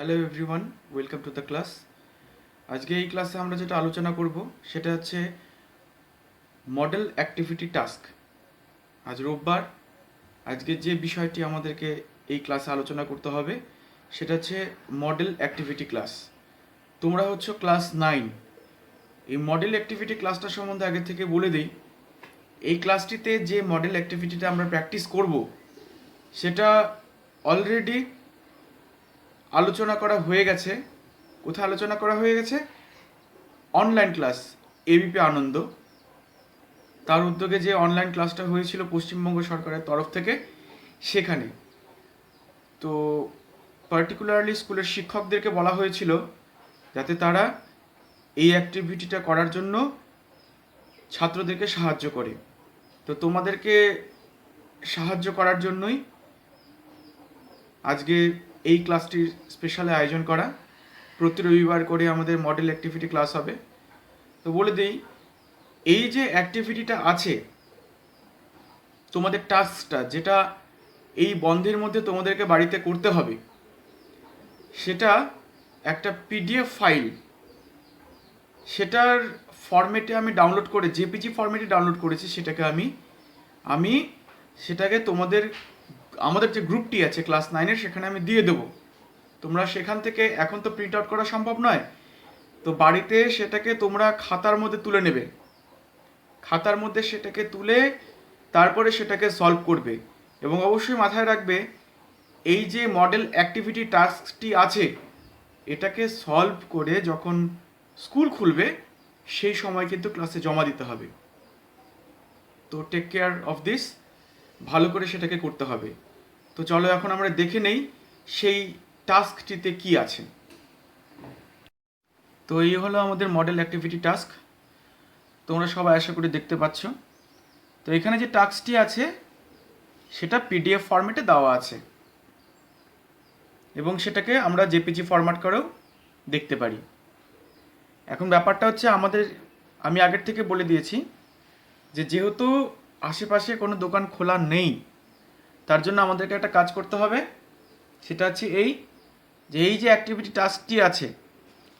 Hello everyone, welcome to the class. আজকে এই ক্লাসে আমরা যেটা আলোচনা করব সেটা হচ্ছে মডেল অ্যাক্টিভিটি টাস্ক। আজ রোববার, আজকে যে বিষয়টি আমাদেরকে এই ক্লাসে আলোচনা করতে হবে সেটা হচ্ছে মডেল অ্যাক্টিভিটি ক্লাস। তোমরা হচ্ছে ক্লাস 9। এই মডেল অ্যাক্টিভিটি ক্লাসটা সম্বন্ধে আগে থেকে বলে দিই। এই ক্লাসটিতে যে মডেল অ্যাক্টিভিটিটা আমরা প্র্যাকটিস করব সেটা অলরেডি আলোচনা করা হয়ে গেছে। কোথায় আলোচনা করা হয়ে গেছে? অনলাইন ক্লাস এবিপি আনন্দ, তার উদ্যোগে যে অনলাইন ক্লাসটা হয়েছিল পশ্চিমবঙ্গ সরকারের তরফ থেকে, সেখানে তো পার্টিকুলারলি স্কুলের শিক্ষকদেরকে বলা হয়েছিল যাতে তারা এই অ্যাক্টিভিটিটা করার জন্য ছাত্রদেরকে সাহায্য করে। তো তোমাদেরকে সাহায্য করার জন্যই আজকে এই ক্লাসটির স্পেশাল আয়োজন করা। প্রতি রবিবার করে আমাদের মডেল অ্যাক্টিভিটি ক্লাস হবে। তো বলে দিই, এই যে অ্যাক্টিভিটিটা আছে, তোমাদের টাস্কটা যেটা এই বন্ধের মধ্যে তোমাদেরকে বাড়িতে করতে হবে, সেটা একটা পিডিএফ ফাইল, সেটার ফরম্যাটে আমি ডাউনলোড করে জেপিজি ফরম্যাটে ডাউনলোড করেছি। সেটাকে আমি সেটাকে আমাদের যে গ্রুপটি আছে ক্লাস 9-এর, সেখানে আমি দিয়ে দেবো। তোমরা সেখান থেকে, এখন তো প্রিন্ট আউট করা সম্ভব নয়, তো বাড়িতে সেটাকে তোমরা খাতার মধ্যে তুলে নেবে। খাতার মধ্যে সেটাকে তুলে তারপরে সেটাকে সলভ করবে। এবং অবশ্যই মাথায় রাখবে, এই যে মডেল অ্যাক্টিভিটি টাস্কটি আছে, এটাকে সলভ করে যখন স্কুল খুলবে সেই সময় কিন্তু ক্লাসে জমা দিতে হবে। তো টেক কেয়ার অফ দিস, ভালো করে সেটাকে করতে হবে। তো চলো এখন আমরা দেখে নেই সেই টাস্কটিতে কি আছে। তো এই হলো আমাদের মডেল অ্যাক্টিভিটি টাস্ক, তোমরা সবাই আশা করি দেখতে পাচ্ছ। তো এখানে যে টাস্কটি আছে সেটা পিডিএফ ফরম্যাটে দেওয়া আছে এবং সেটাকে আমরা জেপিজি ফরম্যাট করেও দেখতে পারি। এখন ব্যাপারটা হচ্ছে, আমি আগের থেকে বলে দিয়েছি যে যেহেতু আশেপাশে কোনো দোকান খোলা নেই, তার জন্য আমাদেরকে একটা কাজ করতে হবে। সেটা হচ্ছে এই যে অ্যাক্টিভিটি টাস্কটি আছে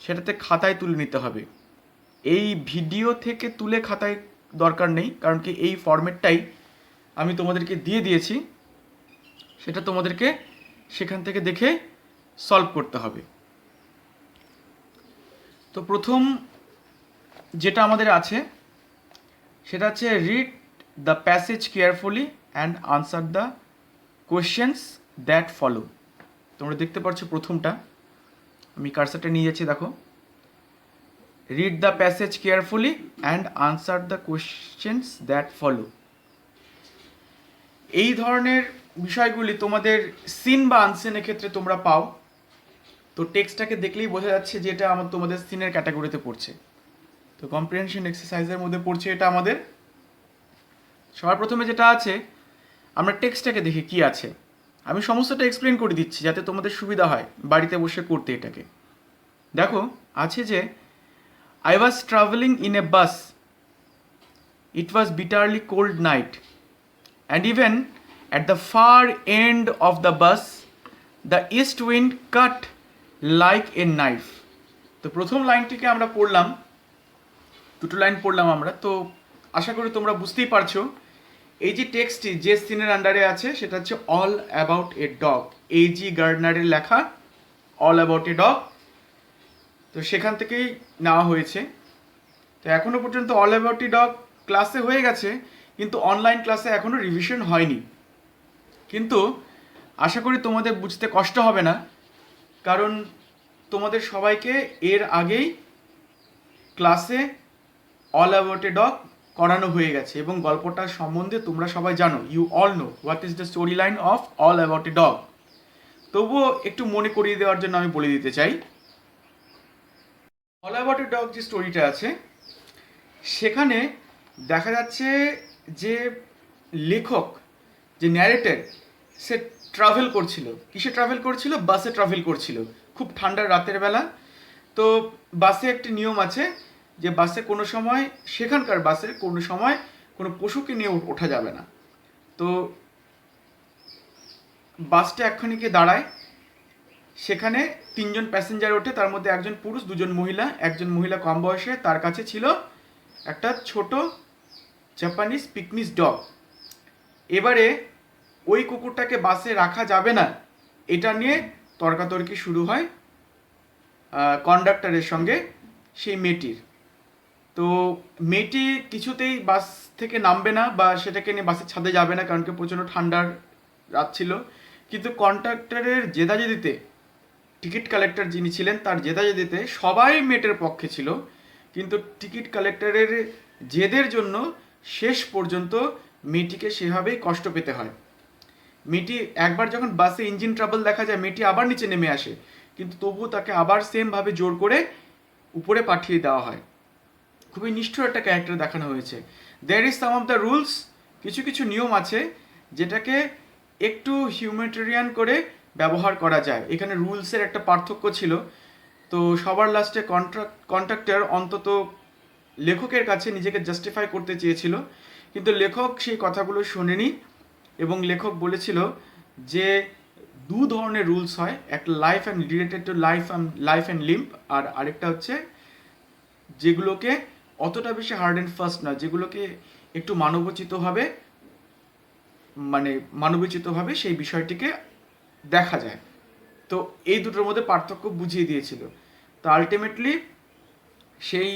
সেটাতে খাতায় তুলে নিতে হবে। এই ভিডিও থেকে তুলে খাতায় দরকার নেই, কারণ কি এই ফরম্যাটটাই আমি তোমাদেরকে দিয়ে দিয়েছি, সেটা তোমাদেরকে সেখান থেকে দেখে সলভ করতে হবে। তো প্রথম যেটা আমাদের আছে সেটা হচ্ছে read the passage carefully and answer the questions that follow. তোমরা দেখতে পাচ্ছ প্রথমটা, আমি কার্সারটা নিয়ে যাচ্ছি, দেখো, read the passage carefully and answer the questions that follow. এই ধরনের বিষয়গুলি তোমাদের সিন বা আনসিনের ক্ষেত্রে তোমরা পাও। তো টেক্সটটাকে দেখলেই বোঝা যাচ্ছে যে এটা তোমাদের সিনের ক্যাটাগরিতে পড়ছে। তো কম্প্রিহেনশন এক্সারসাইজের মধ্যে পড়ছে এটা আমাদের। সবার প্রথমে যেটা আছে, আমরা টেক্সটটাকে দেখি কি আছে। আমি সমস্তটা এক্সপ্লেন করে দিচ্ছি যাতে তোমাদের সুবিধা হয় বাড়িতে বসে করতে এটাকে। দেখো, আছে যে I was traveling in a bus. It was bitterly cold night. And even at the far end of the bus, the east wind cut like a knife. তো প্রথম লাইনটিকে আমরা পড়লাম, দুটো লাইন পড়লাম আমরা। তো আশা করি তোমরা বুঝতেই পারছো এই যে টেক্সটটি যে সিনের আন্ডারে আছে সেটা হচ্ছে all about a dog, A.G. গার্ডনারের লেখা অল অ্যাবাউট এ ডগ। তো সেখান থেকেই নেওয়া হয়েছে। তো এখনও পর্যন্ত অল অ্যাবাউট এ ডগ ক্লাসে হয়ে গেছে, কিন্তু অনলাইন ক্লাসে এখনও রিভিশন হয়নি। কিন্তু আশা করি তোমাদের বুঝতে কষ্ট হবে না, কারণ তোমাদের সবাইকে এর আগেই ক্লাসে অল অ্যাবাউট এ ডগ করানো হয়ে গেছে এবং গল্পটার সম্বন্ধে তোমরা সবাই জানো। You all know what is the story line of all about a dog. তবুও একটু মনে করিয়ে দেওয়ার জন্য আমি বলে দিতে চাই, অল অ্যাবাউট এ ডগ যে স্টোরিটা আছে সেখানে দেখা যাচ্ছে যে লেখক, যে ন্যারেটর, সে ট্রাভেল করছিল। কিসে ট্রাভেল করছিল? বাসে ট্রাভেল করছিল, খুব ঠান্ডার রাতের বেলা। তো বাসে একটি নিয়ম আছে যে বাসে কোনো সময়, সেখানকার বাসে কোনো সময় কোনো পশুকে নিয়ে ওঠা যাবে না। তো বাসটা একখানিকে দাঁড়ায়, সেখানে 3জন প্যাসেঞ্জার ওঠে, তার মধ্যে একজন পুরুষ 2জন মহিলা। একজন মহিলা কম বয়সে, তার কাছে ছিল একটা ছোট জাপানিজ পিকনিস ডগ। এবারে ওই কুকুরটাকে বাসে রাখা যাবে না, এটা নিয়ে তর্কাতর্কি শুরু হয় কন্ডাক্টরের সঙ্গে সেই মেয়েটির। তো মেয়েটি কিছুতেই বাস থেকে নামবে না বা সেটাকে নিয়ে বাসের ছাদে যাবে না, কারণ কি প্রচণ্ড ঠান্ডার রাত ছিল। কিন্তু কন্ডাক্টরের জেদাজেদিতে, টিকিট কালেক্টর যিনি ছিলেন তার জেদাজেদিতে সবাই মেয়েটার পক্ষে ছিল, কিন্তু টিকিট কালেক্টরের জেদের জন্য শেষ পর্যন্ত মেয়েটিকে সেভাবেই কষ্ট পেতে হয়। মেয়েটি একবার যখন বাসে ইঞ্জিন ট্রাবল দেখা যায়, মেয়েটি আবার নিচে নেমে আসে, কিন্তু তবুও তাকে আবার সেমভাবে জোর করে উপরে পাঠিয়ে দেওয়া হয়। খুবই নিষ্ঠুর একটা ক্যারেক্টার দেখানো হয়েছে। There is some of the rules, কিছু কিছু নিয়ম আছে যেটাকে একটু হিউম্যানিটেরিয়ান করে ব্যবহার করা যায়। এখানে রুলসের একটা পার্থক্য ছিল। তো সবার লাস্টে কন্ট্রাক্টর অন্তত লেখকের কাছে নিজেকে জাস্টিফাই করতে চেয়েছিল, কিন্তু লেখক সেই কথাগুলো শোনেনি এবং লেখক বলেছিল যে 2 ধরনের রুলস হয়, একটা life and related to life and limb, আর আরেকটা হচ্ছে যেগুলোকে অতটা বেশি হার্ড অ্যান্ড ফাস্ট নয়, যেগুলোকে একটু মানবোচিতভাবে সেই বিষয়টিকে দেখা যায়। তো এই দুটোর মধ্যে পার্থক্য বুঝিয়ে দিয়েছিল। তো আলটিমেটলি সেই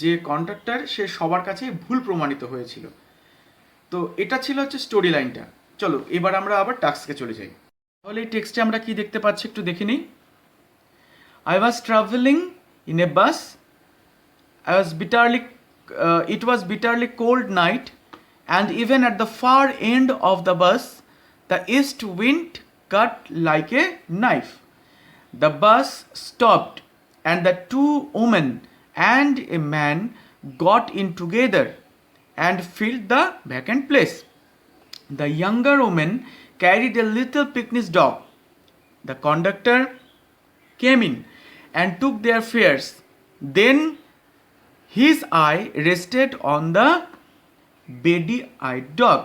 যে কন্ট্রাক্টর সে সবার কাছেই ভুল প্রমাণিত হয়েছিল। তো এটা ছিল হচ্ছে স্টোরি লাইনটা। চলো এবার আমরা আবার টাস্কে চলে যাই। তাহলে এই টেক্সটে আমরা কি দেখতে পাচ্ছি একটু দেখে নিই। I was traveling in a bus. It was bitterly cold night, and even at the far end of the bus, the east wind cut like a knife. The bus stopped, and the 2 women and a man got in together and filled the vacant place. The younger woman carried a little picnic dog. The conductor came in and took their fares. Then his eye rested on the beady-eyed dog.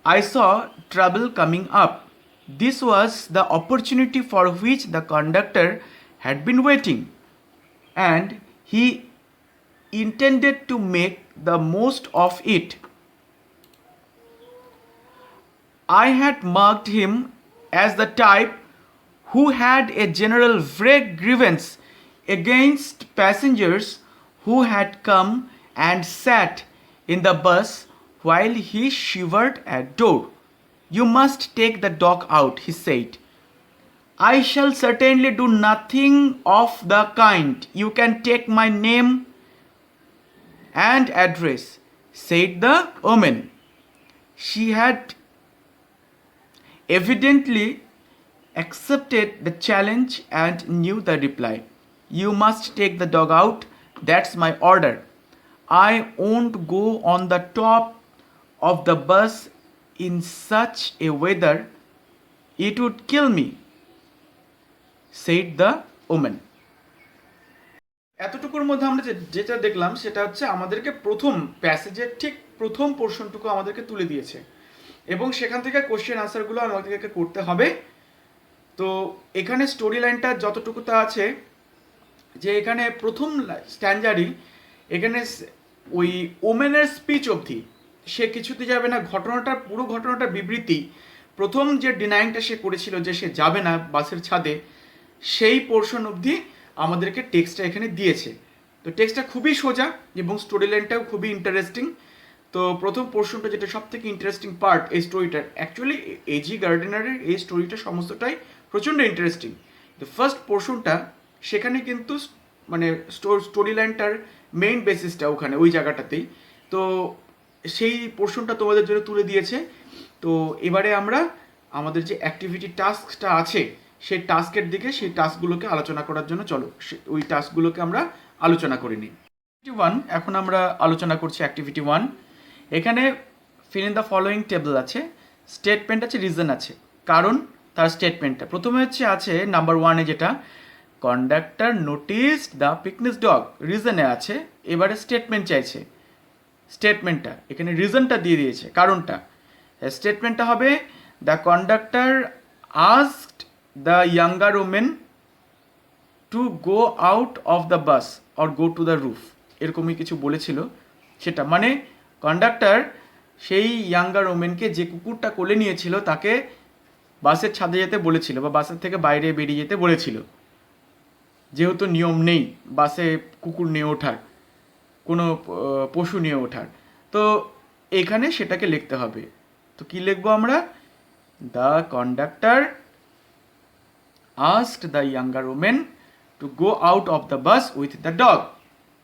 I saw trouble coming up. This was the opportunity for which the conductor had been waiting, and he intended to make the most of it. I had marked him as the type who had a general vague grievance against passengers who had come and sat in the bus while he shivered at door. You must take the dog out, he said. I shall certainly do nothing of the kind. You can take my name and address, said the woman. She had evidently accepted the challenge and knew the reply. You must take the dog out, that's my order. I won't go on the top of the bus in such a weather, it would kill me, said the woman. এতটুকুর মধ্যে আমরা যেটা দেখলাম সেটা হচ্ছে আমাদেরকে প্রথম প্যাসেজের ঠিক প্রথম পোর্শনটুকু আমাদেরকে তুলে দিয়েছে এবং সেখান থেকে কোশ্চেন আনসারগুলো আমাদেরকে করতে হবে। তো এখানে স্টোরি লাইনটা যতটুকু তা আছে যে এখানে প্রথম স্ট্যান্ডারই এখানে ওই ওমেনের স্পিচ অবধি সে কিছুতে যাবে না, পুরো ঘটনাটার বিবৃতি, প্রথম যে ডিনাইংটা সে করেছিল যে সে যাবে না বাসের ছাদে, সেই পোর্শন অবধি আমাদেরকে টেক্সটটা এখানে দিয়েছে। তো টেক্সটটা খুবই সোজা এবং স্টোরি লাইনটাও খুবই ইন্টারেস্টিং। তো প্রথম পোর্শনটা যেটা সব থেকে ইন্টারেস্টিং পার্ট এই স্টোরিটার, অ্যাকচুয়ালি এজি গার্ডেনারের এই স্টোরিটা সমস্তটাই প্রচণ্ড ইন্টারেস্টিং। তো ফার্স্ট পোর্শনটা সেখানে কিন্তু মানে স্টোরি লাইনটার মেইন বেসিসটা ওখানে ওই জায়গাটাতেই, তো সেই পোর্শনটা তোমাদের জন্য তুলে দিয়েছে। তো এবারে আমরা আমাদের যে অ্যাক্টিভিটি টাস্কটা আছে সেই টাস্কের দিকে, সেই টাস্কগুলোকে আলোচনা করার জন্য চলো ওই টাস্কগুলোকে আমরা আলোচনা করে নিই। অ্যাক্টিভিটি 1 এখন আমরা আলোচনা করছি। অ্যাক্টিভিটি 1 এখানে fill in the following table আছে, স্টেটমেন্ট আছে, রিজন আছে, কারণ তার স্টেটমেন্টটা প্রথমে আছে নাম্বার 1-এ যেটা conductor noticed the picnic dog, রিজনে আছে। এবারে স্টেটমেন্ট চাইছে, স্টেটমেন্টটা এখানে রিজনটা দিয়ে দিয়েছে, কারণটা। স্টেটমেন্টটা হবে the conductor asked the younger women to go out of the bus or go to the roof, এরকমই কিছু বলেছিল। সেটা মানে কন্ডাক্টর সেই ইয়াঙ্গার ওমেনকে, যে কুকুরটা কোলে নিয়েছিল, তাকে বাসের ছাদে যেতে বলেছিল বা বাসের থেকে বাইরে বেরিয়ে যেতে বলেছিল, যেহেতু নিয়ম নেই বাসে কুকুর নিয়ে ওঠার, কোনো পশু নিয়ে ওঠার। তো এখানে সেটাকে লিখতে হবে। তো কি লিখবো আমরা? The conductor asked the younger women to go out of the bus with the dog.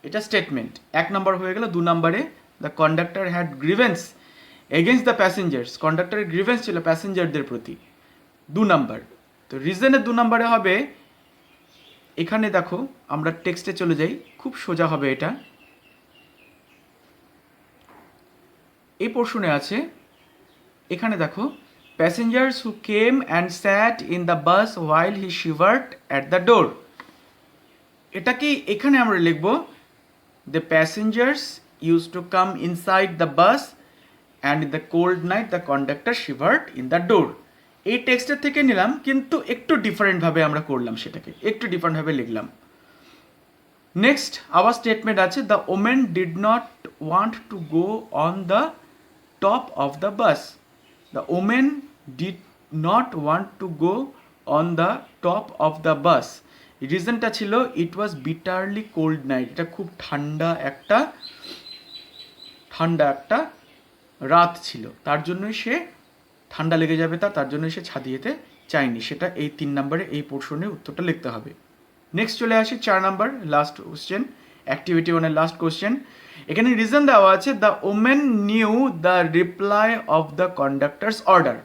এটা স্টেটমেন্ট 1 নম্বর হয়ে গেল। 2 নম্বরে the conductor had grievance against the passengers, কন্ডাক্টরের গ্রিভেন্স ছিল প্যাসেঞ্জারদের প্রতি। 2 নম্বর। তো রিজনের 2 নম্বরে হবে, এখানে দেখো আমরা টেক্সটে চলে যাই, খুব সোজা হবে এটা। এই পোর্শনে আছে, এখানে দেখো, passengers who came and sat in the bus while he shivered at the door. এটা কি এখানে আমরা লিখবো the passengers use to come inside the bus and in the cold night the conductor shivered in the door. এই টেক্সটের থেকে নিলাম, কিন্তু একটু ডিফারেন্টভাবে আমরা করলাম, সেটাকে একটু ডিফারেন্টভাবে লিখলাম। নেক্সট আবার স্টেটমেন্ট আছে, the women did not want to go on the top of the bus. The women did not want to go on the top of the bus. রিজনটা ছিল it was bitterly cold night, এটা খুব ঠান্ডা একটা রাত ছিল, তার জন্যই সে ঠান্ডা লেগে যাবে তার জন্যই সে ছাদে যেতে চায়নি। সেটা এই 3 নম্বরে এই পোর্শনে উত্তরটা লিখতে হবে। নেক্সট চলে আসি 4 নম্বর, লাস্ট কোশ্চেন, অ্যাক্টিভিটি 1 এর লাস্ট কোশ্চেন। এখানে রিজন দেওয়া আছে, the women knew the reply of the conductor's order.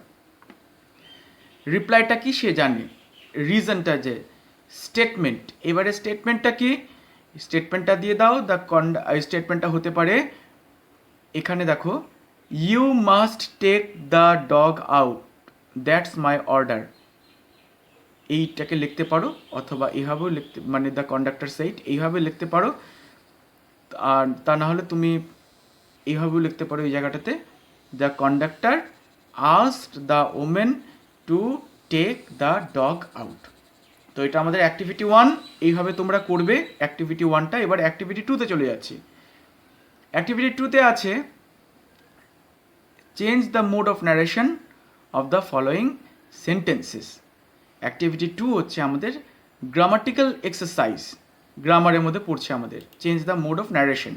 রিপ্লাইটা কি সে জানে, রিজনটা যে স্টেটমেন্ট। এবারে স্টেটমেন্টটা কি, স্টেটমেন্টটা দিয়ে দাও। স্টেটমেন্টটা হতে পারে, এখানে দেখো, you must take the dog out, that's my order. এইটাকে লিখতে পারো, অথবা এইভাবেও লিখতে, মানে দ্য কন্ডাক্টর সেইড, এইভাবে লিখতে পারো। আর তা না হলে তুমি এইভাবেও লিখতে পারো এই জায়গাটাতে, the conductor asked the women to take the dog out. তো এটা আমাদের অ্যাক্টিভিটি 1, এইভাবে তোমরা করবে অ্যাক্টিভিটি 1টা। এবার অ্যাক্টিভিটি 2তে চলে যাচ্ছি। অ্যাক্টিভিটি 2তে আছে, change the mode of narration of the following sentences. Activity 2 হচ্ছে আমাদের গ্রামাটিক্যাল এক্সারসাইজ, গ্রামারের মধ্যে পড়ছে আমাদের, change the mode of narration.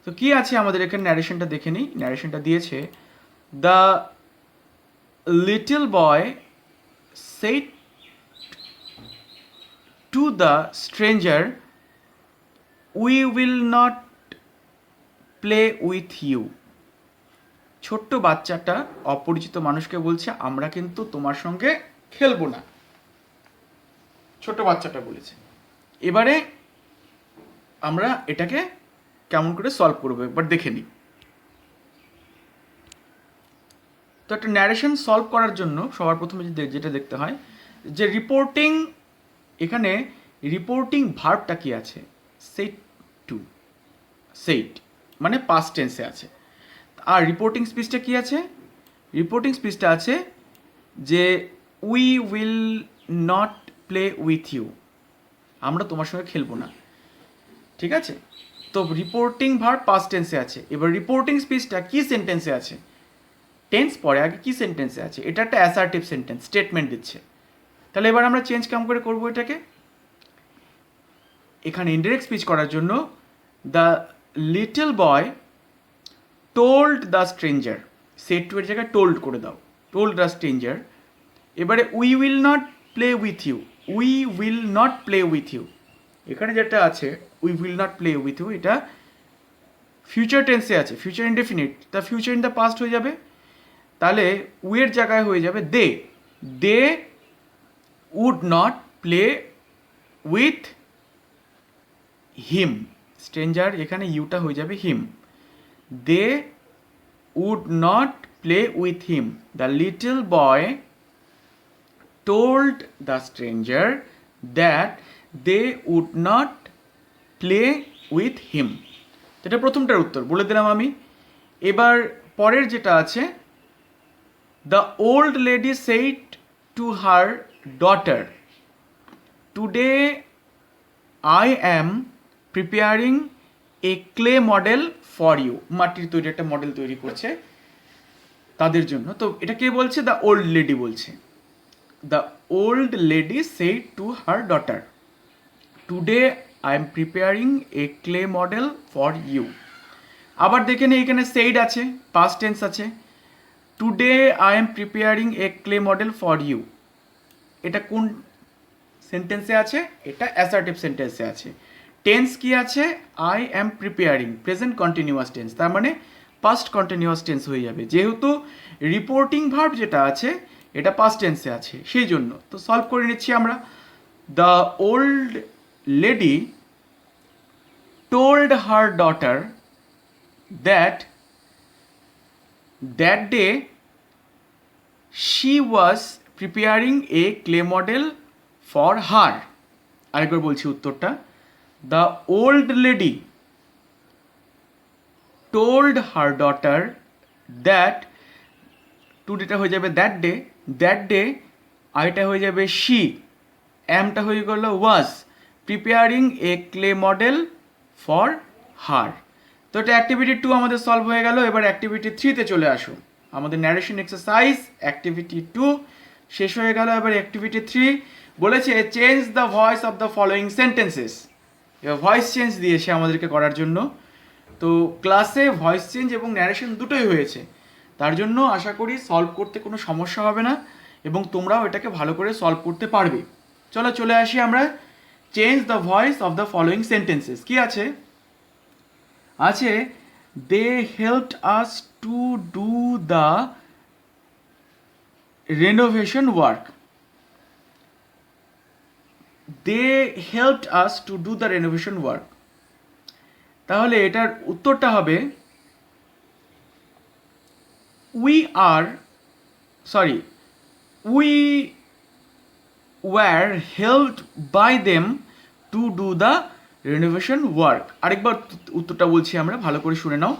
তো কি আছে আমাদের এখানে, ন্যারেশনটা দেখে নিই। ন্যারেশনটা দিয়েছে, the little boy said to the stranger we will not play with you. ছোট্ট বাচ্চাটা অপরিচিত মানুষকে বলছে, আমরা কিন্তু তোমার সঙ্গে খেলবো না, ছোট বাচ্চাটা বলেছে। এবারে আমরা এটাকে কেমন করে সলভ করবো একবার দেখে নিই। তো একটা ন্যারেশন সলভ করার জন্য সবার প্রথমে যেটা দেখতে হয়, যে রিপোর্টিং, এখানে রিপোর্টিং ভার্বটা কি আছে, সেড টু, সেড মানে পাস্ট টেন্সে আছে। আর রিপোর্টিং স্পিচটা কি আছে, রিপোর্টিং স্পিচটা আছে যে we will not play with you, আমরা তোমার সঙ্গে খেলবো না, ঠিক আছে। তো রিপোর্টিং ভার্ব পাস্ট টেন্সে আছে। এবার রিপোর্টিং স্পিচটা কি সেন্টেন্সে আছে, টেন্স পরে আগে কি সেন্টেন্সে আছে, এটা একটা অ্যাসার্টিভ সেন্টেন্স, স্টেটমেন্ট দিচ্ছে। তাহলে এবার আমরা চেঞ্জ কেমন করে করবো এটাকে, এখানে ইনডিরেক্ট স্পিচ করার জন্য the little boy told the stranger, said to এর জায়গায় টোল্ড করে দাও, টোল্ড দ্য স্ট্রেঞ্জার। এবারে we will not play with you, we will not play with you, এখানে যেটা আছে we will not play with you, এটা ফিউচার টেন্সে আছে, ফিউচার ইনডেফিনিট, তা ফিউচার ইন দ্য পাস্ট হয়ে যাবে। তাহলে উইয়ের জায়গায় হয়ে যাবে they, they would not play with him, stranger এখানে ইউটা হয়ে যাবে him, they would not play with him. The little boy told the stranger that they would not play with him। এটা প্রথমটার উত্তর বলে দিলাম আমি। এবার পরের যেটা আছে, the old lady said to her daughter. Today I am preparing a clay model for you. মাটির তৈরি একটা মডেল তৈরি করছে তাদের জন্য। তো এটা কে বলছে? দ্য ওল্ড লেডি বলছে। The old lady said to her daughter, today I am preparing a clay model for you. আবার দেখে নে, এখানে said আছে, past tense আছে। today I am preparing a clay model for you, এটা কোন সেন্টেন্সে আছে? এটা অ্যাসার্টিভ সেন্টেন্সে আছে। টেন্স কি আছে? I am preparing, present continuous tense, তার মানে পাস্ট কন্টিনিউয়াস টেন্স হয়ে যাবে, যেহেতু রিপোর্টিং ভার্ব যেটা আছে এটা পাস্ট টেন্সে আছে সেই জন্য। তো সলভ করে নিচ্ছি আমরা। The old lady told her daughter that day she was preparing a clay model for her. আরেকবার বলছি উত্তরটা। The old lady told her daughter that, টুডেটা হয়ে যাবে that day, আইটা হয়ে যাবে she, আমটা হয়ে গেল was, preparing a clay model for her. তো এটা অ্যাক্টিভিটি 2 আমাদের সলভ হয়ে গেল। এবার অ্যাক্টিভিটি 3 তে চলে আসো। আমাদের ন্যারেশন এক্সারসাইজ অ্যাক্টিভিটি 2 শেষ হয়ে গেল। এবার অ্যাক্টিভিটি 3 বলেছে change the voice of the following sentences. এবার ভয়েস চেঞ্জ দিয়েছে আমাদেরকে করার জন্য। তো ক্লাসে ভয়েস চেঞ্জ এবং ন্যারেশন দুটোই হয়েছে, তার জন্য আশা করি সলভ করতে কোনো সমস্যা হবে না এবং তোমরাও এটাকে ভালো করে সলভ করতে পারবে। চলো চলে আসি আমরা। Change the voice of the following sentences কি আছে? আছে they helped us to do the renovation work. They helped us to do the renovation work. তাহলে এটার উত্তরটা হবে we were helped by them to do the renovation work. আরেকবার উত্তরটা বলছি আমরা, ভালো করে শুনে নাও।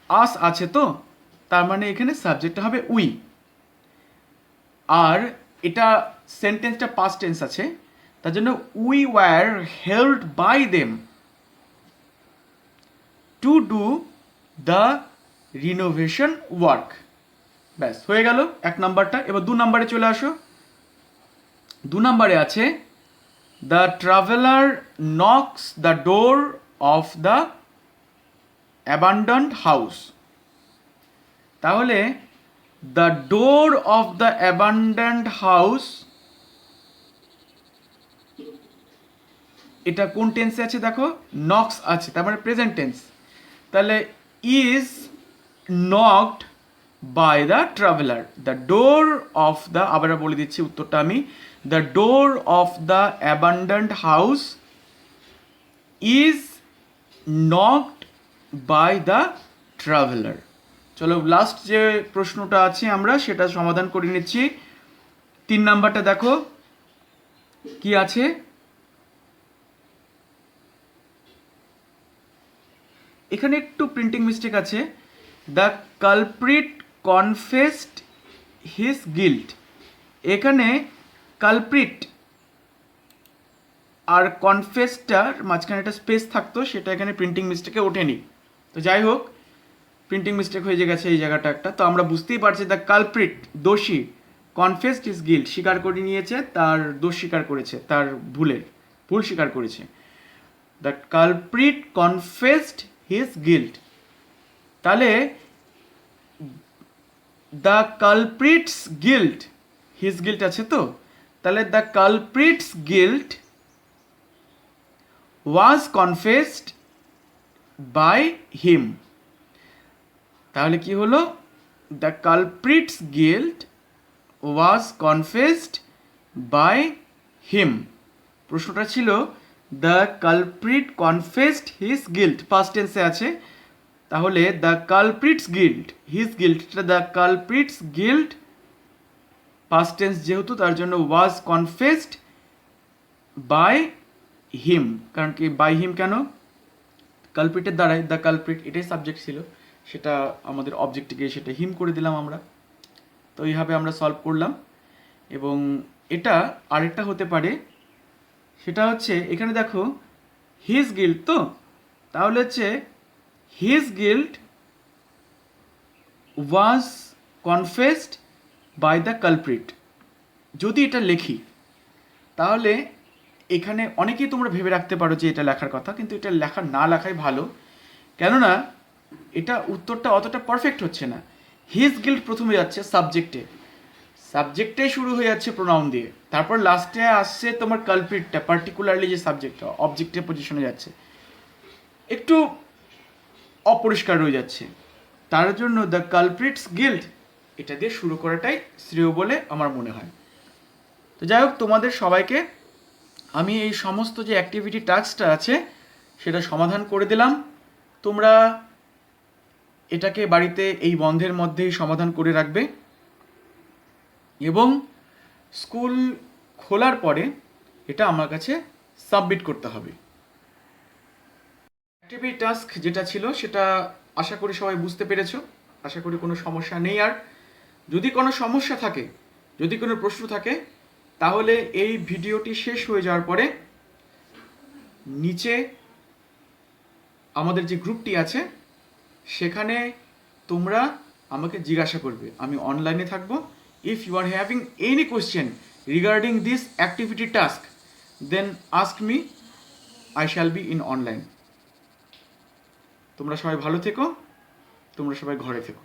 আস আছে তো, তার মানে এখানে সাবজেক্টটা হবে উই, আর এটা সেন্টেন্সটা পাস্ট টেন্স আছে, তার জন্য we were helped by them to do the renovation work. ব্যাস হয়ে গেল এক নাম্বারটা। এবার 2 নাম্বারে চলে আসো। 2 নাম্বারে আছে the traveller knocks the door of the abandoned house. তাহলে the door of the abandoned house, এটা কোন টেন্সে আছে দেখো? নক্স আছে, তার মানে প্রেজেন্ট টেন্স। তাহলে is knocked by the traveller. The door of the, আবার বলে দিচ্ছি উত্তরটা আমি, the door of the abandoned house is knocked by the traveller. চলো লাস্ট যে প্রশ্নটা আছে আমরা সেটা সমাধান করে নিচ্ছি। 3 নাম্বারটা দেখো কি আছে? এখানে একটু প্রিন্টিং মিস্টেক আছে। The culprit confessed his guilt. এখানে কালপ্রিট আর কনফেসটার মাঝখানে একটা স্পেস থাকতো, সেটা এখানে প্রিন্টিং মিস্টেকে ওঠেনি। তো যাই হোক, প্রিন্টিং মিস্টেক হয়ে গেছে এই জায়গাটা একটা। তো আমরা বুঝতেই পারছি দ্য কালপ্রিট দোষী, কনফেসড হিজ গিল্ট স্বীকার করে নিয়েছে, তার দোষ স্বীকার করেছে, তার ভুল স্বীকার করেছে। The culprit confessed his guilt. তাহলে the culprit's guilt, his guilt আছে তো, তাহলে the culprit's guilt was confessed by him. তাহলে কি হলো? The culprit's guilt was confessed by him. প্রশ্নটা ছিল the culprit confessed his guilt, past টেন্সে আছে। তাহলে the culprit's guilt, his guilt, the culprit's guilt past tense যেহেতু, তার জন্য ওয়াজ কনফেসড বাই হিম। কারণ কি বাই হিম কেন? কালপ্রিটের দ্বারাই, দ্য কালপ্রিট এটাই সাবজেক্ট ছিল, সেটা আমাদের অবজেক্টে গিয়ে সেটা হিম করে দিলাম আমরা। তো এইভাবে আমরা সলভ করলাম। এবং এটা আরেকটা হতে পারে, সেটা হচ্ছে এখানে দেখো হিজ গিল্ট, তো তাহলে হচ্ছে his guilt was confessed by the culprit. যদি এটা লিখি তাহলে এখানে অনেকেই তোমরা ভেবে রাখতে পারো যে এটা লেখার কথা, কিন্তু এটা না লেখাই ভালো, কেননা এটা উত্তরটা অতটা পারফেক্ট হচ্ছে না। হিজ গিল্ট প্রথমে যাচ্ছে সাবজেক্টে শুরু হয়ে যাচ্ছে প্রোনাউন দিয়ে, তারপর লাস্টে আসছে তোমার কালপ্রিটটা, পার্টিকুলারলি যে সাবজেক্টটা অবজেক্টের পজিশনে যাচ্ছে, একটু অপরিষ্কার রয়ে যাচ্ছে। তার জন্য দ্য কালপ্রিটস গিল্ট এটা দিয়ে শুরু করাটাই শ্রেয় বলে আমার মনে হয়। তো যাই হোক, তোমাদের সবাইকে আমি এই সমস্ত যে অ্যাক্টিভিটি টাস্কটা আছে সেটা সমাধান করে দিলাম। তোমরা এটাকে বাড়িতে এই বন্ধের মধ্যেই সমাধান করে রাখবে এবং স্কুল খোলার পরে এটা আমার কাছে সাবমিট করতে হবে। অ্যাক্টিভিটি টাস্ক যেটা ছিল সেটা আশা করি সবাই বুঝতে পেরেছো, আশা করি কোনো সমস্যা নেই। আর যদি কোনো সমস্যা থাকে, যদি কোনো প্রশ্ন থাকে, তাহলে এই ভিডিওটি শেষ হয়ে যাওয়ার পরে নিচে আমাদের যে গ্রুপটি আছে সেখানে তোমরা আমাকে জিজ্ঞাসা করবে, আমি অনলাইনে থাকবো। If you are having any question regarding this activity task then ask me, I shall be in online. তোমরা সবাই ভালো থেকো, তোমরা সবাই ঘরে থেকো।